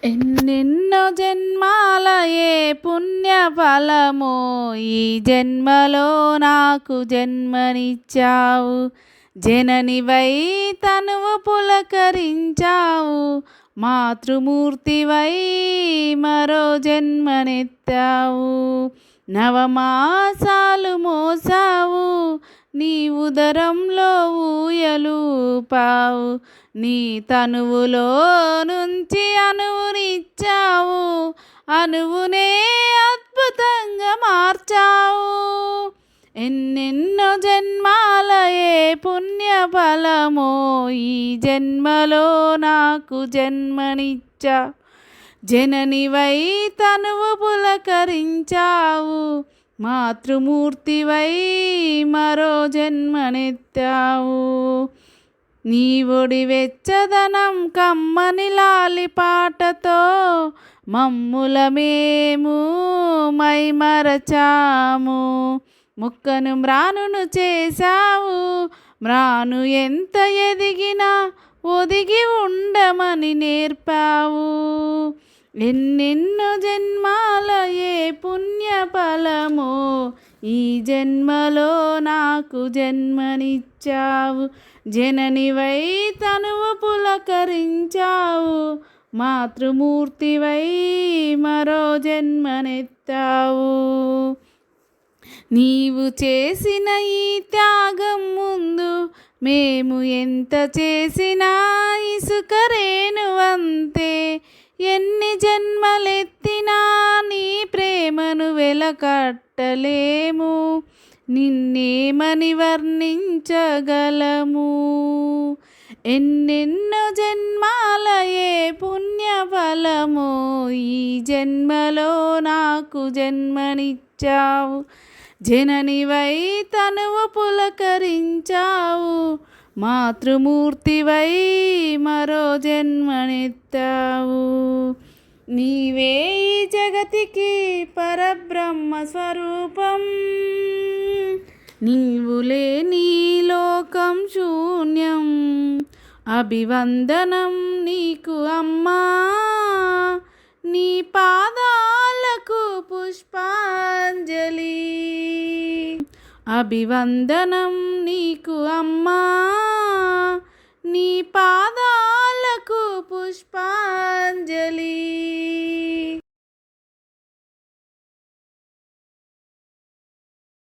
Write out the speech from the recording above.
ఎన్నెన్నో జన్మాల ఏ పుణ్య ఫలమో ఈ జన్మలో నాకు జన్మనిచ్చావు. జననివై తనువు పులకరించావు. మాతృమూర్తివై మరో జన్మనెత్తావు. నవమాసాలు మోసావు. నీ ఉదరంలో ఊయలూపావు. నీ తనువులో నుంచి అణువునిచ్చావు. అణువునే అద్భుతంగా మార్చావు. ఎన్నెన్నో జన్మాల ఏ పుణ్య ఫలమో ఈ జన్మలో నాకు జన్మనిచ్చావు. జననివై తనువు పులకరించావు. మాతృమూర్తివై మరో జన్మనెత్తావు. నీ ఒడి వెచ్చదనం కమ్మని లాలి పాటతో మమ్ముల మేము మైమరచాము. ముక్కను మ్రానును చేశావు. మ్రాను ఎంత ఎదిగినా ఒదిగి ఉండమని నేర్పావు. ఎన్నెన్నో జన్మాల ఏ పుణ్య ఫలమో ఈ జన్మలో నాకు జన్మనిచ్చావు. జననివై తనువు పులకరించావు. మాతృమూర్తివై మరో జన్మనెత్తావు. నీవు చేసిన ఈ త్యాగం ముందు మేము ఎంత చేసినా ఇసుక రేణువంతే. ఎన్ని జన్మలెత్తినా నీ ప్రేమను వెలకట్టలేము. నిన్నేమని వర్ణించగలము. ఎన్నెన్నో జన్మాల ఏ పుణ్య ఫలమో ఈ జన్మలో నాకు జన్మనిచ్చావు. జననివై తనువు పులకరించావు. మాతృమూర్తివై మరో జన్మనెత్తావు. నీవే ఈ జగతికి పరబ్రహ్మ స్వరూపం. నీవు లేని లోకం శూన్యం. అభివందనం నీకు అమ్మా. నీ పాదాలకు పుష్పాంజలి. అభివందనం నీకు అమ్మా. నీ పాదాలకు పుష్పాంజలి.